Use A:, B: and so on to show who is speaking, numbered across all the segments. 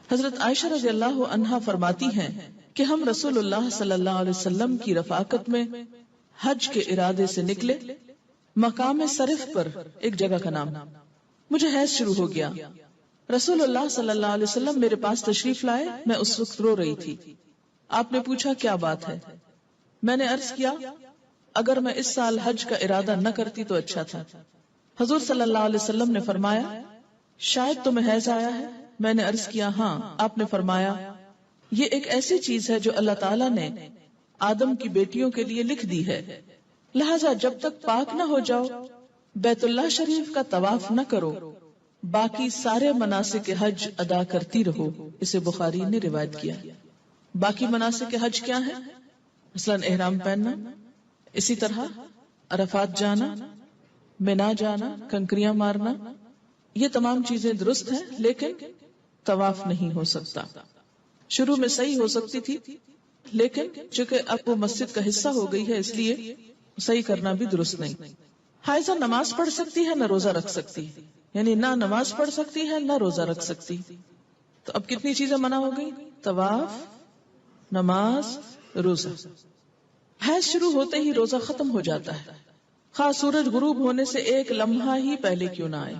A: حضرت عائشہ رضی اللہ عنہا فرماتی ہیں کہ ہم رسول اللہ صلی اللہ علیہ وسلم کی رفاقت میں حج کے ارادے سے نکلے. مقام صرف پر ایک جگہ کا نام. مجھے حیض شروع ہو گیا. رسول اللہ صلی اللہ علیہ وسلم میرے پاس تشریف لائے. میں اس وقت رو رہی تھی. آپ نے پوچھا کیا بات ہے؟ میں نے عرض کیا اگر میں اس سال حج کا ارادہ نہ کرتی تو اچھا تھا. حضور صلی اللہ علیہ وسلم نے فرمایا شاید تمہیں حیض آیا ہے. میں نے عرض کیا ہاں. آپ نے فرمایا یہ ایک ایسی چیز ہے جو اللہ تعالیٰ نے آدم کی بیٹیوں کے لیے لکھ دی ہے، لہذا جب تک پاک نہ ہو جاؤ بیت اللہ شریف کا طواف نہ کرو، باقی سارے مناسک حج ادا کرتی رہو. اسے بخاری نے روایت کیا. باقی مناسک حج کیا ہیں؟ مثلا احرام پہننا، اسی طرح عرفات جانا، مینا جانا، کنکریاں مارنا، یہ تمام چیزیں درست ہیں لیکن طواف نہیں ہو سکتا. شروع میں صحیح ہو سکتی تھی لیکن چونکہ اب وہ مسجد کا حصہ ہو گئی ہے اس لیے صحیح کرنا بھی درست نہیں. حائضہ نماز پڑھ سکتی ہے نہ روزہ رکھ سکتی، یعنی نہ نماز پڑھ سکتی ہے نہ روزہ رکھ سکتی. تو اب کتنی چیزیں منع ہو گئی؟ طواف، نماز، روزہ. حیض شروع ہوتے ہی روزہ ختم ہو جاتا ہے، خواہ سورج غروب ہونے سے ایک لمحہ ہی پہلے کیوں نہ آئے.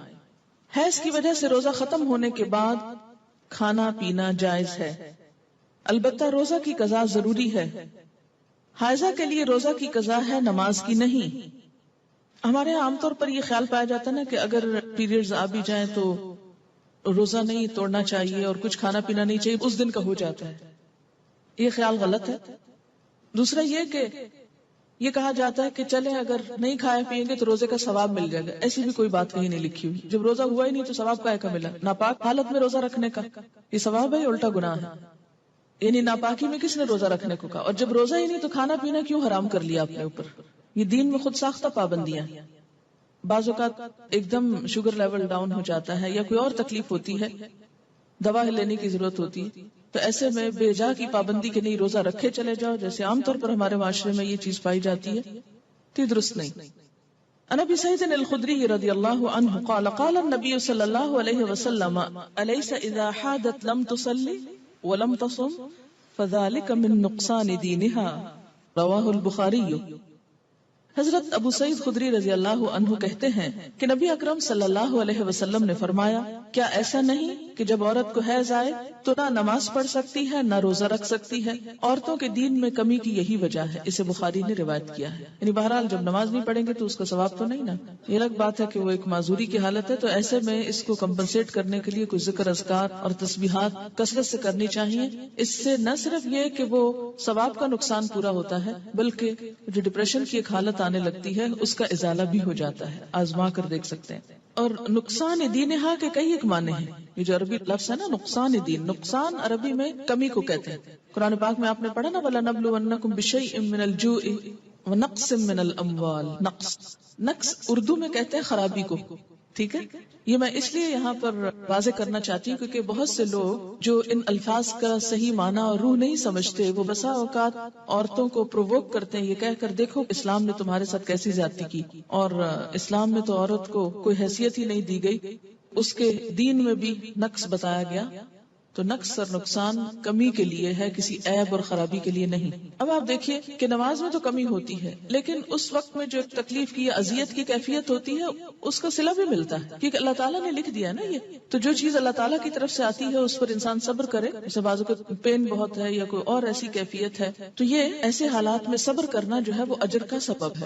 A: حیض کی وجہ سے روزہ ختم ہونے کے بعد کھانا پینا جائز ہے، البتہ روزہ کی قضا ضروری ہے. حائضہ کے لیے روزہ کی قضا ہے، نماز کی نہیں. ہمارے یہاں عام طور پر یہ خیال پایا جاتا ہے نا کہ اگر پیریڈز آ بھی جائیں تو روزہ نہیں توڑنا چاہیے اور کچھ کھانا پینا نہیں چاہیے، اس دن کا ہو جاتا ہے. یہ خیال غلط ہے. دوسرا یہ کہ یہ کہا جاتا ہے کہ چلیں اگر نہیں کھائے پیئیں گے تو روزے کا ثواب مل جائے گا. ایسی بھی کوئی بات کہیں نہیں لکھی ہوئی. جب روزہ ہوا ہی نہیں تو ثواب کائے کا ملا؟ ناپاک حالت میں روزہ رکھنے کا یہ ثواب ہے، الٹا گناہ ہے. یعنی ناپاکی میں کس نے روزہ رکھنے کو کہا؟ اور جب روزہ ہی نہیں تو کھانا پینا کیوں حرام کر لیا اپنے اوپر؟ یہ دین میں خود ساختہ پابندیاں. بعض اوقات ایک دم شوگر لیول ڈاؤن ہو جاتا ہے یا کوئی اور تکلیف ہوتی ہے، دوا لینے کی ضرورت ہوتی ہے، تو ایسے میں بے جا کی پابندی کے نہیں روزہ رکھے چلے جاؤ جیسے عام طور پر ہمارے معاشرے میں یہ چیز پائی جاتی ہے، تو یہ درست نہیں. عن ابی سعید الخدری رضی اللہ عنہ قال قال النبی صلی اللہ علیہ وسلم الیس اذا حادت لم تصلی ولم تصم فذلك من نقصان دینها رواہ البخاری. حضرت ابو سعید خدری رضی اللہ عنہ کہتے ہیں کہ نبی اکرم صلی اللہ علیہ وسلم نے فرمایا کیا ایسا نہیں کہ جب عورت کو حیض آئے تو نہ نماز پڑھ سکتی ہے نہ روزہ رکھ سکتی ہے؟ عورتوں کے دین میں کمی کی یہی وجہ ہے. اسے بخاری نے روایت کیا ہے. یعنی بہرحال جب نماز نہیں پڑھیں گے تو اس کا ثواب تو نہیں نا. یہ الگ بات ہے کہ وہ ایک معذوری کی حالت ہے، تو ایسے میں اس کو کمپنسیٹ کرنے کے لیے کوئی ذکر اذکار اور تسبیحات کثرت سے کرنی چاہیے. اس سے نہ صرف یہ کہ وہ ثواب کا نقصان پورا ہوتا ہے بلکہ جو ڈپریشن کی ایک حالت آنے لگتی ہے اس کا ازالہ بھی ہو جاتا ہے. آزما کر دیکھ سکتے ہیں. اور نقصان دینہا کے کئی ایک معنی ہیں. یہ جو عربی لفظ ہے نا نقصان دین، نقصان عربی میں کمی کو کہتے ہیں. قرآن پاک میں آپ نے پڑھا نا وَلَنَبْلُوَنَّكُمْ بِشَيْءٍ مِّنَ الْجُوعِ وَنَقْصٍ مِّنَ الْأَمْوَالِ. نقص اردو میں کہتے ہیں خرابی کو. ٹھیک ہے، یہ میں اس لیے یہاں پر واضح کرنا چاہتی ہوں کیونکہ بہت سے لوگ جو ان الفاظ کا صحیح معنی اور روح نہیں سمجھتے وہ بسا اوقات عورتوں کو پرووک کرتے ہیں یہ کہہ کر دیکھو اسلام نے تمہارے ساتھ کیسی زیادتی کی، اور اسلام میں تو عورت کو کوئی حیثیت ہی نہیں دی گئی، اس کے دین میں بھی نقص بتایا گیا. تو نقص اور نقصان کمی کے لیے ہے، کسی عیب اور خرابی کے لیے نہیں. اب آپ دیکھیے کہ نماز میں تو کمی ہوتی ہے لیکن اس وقت میں جو تکلیف کی یا اذیت کی کیفیت ہوتی ہے اس کا صلہ بھی ملتا ہے کیونکہ اللہ تعالیٰ نے لکھ دیا ہے نا یہ. تو جو چیز اللہ تعالیٰ کی طرف سے آتی ہے اس پر انسان صبر کرے. جیسے بازو کا پین بہت ہے یا کوئی اور ایسی کیفیت ہے تو یہ ایسے حالات میں صبر کرنا جو ہے وہ اجر کا سبب ہے.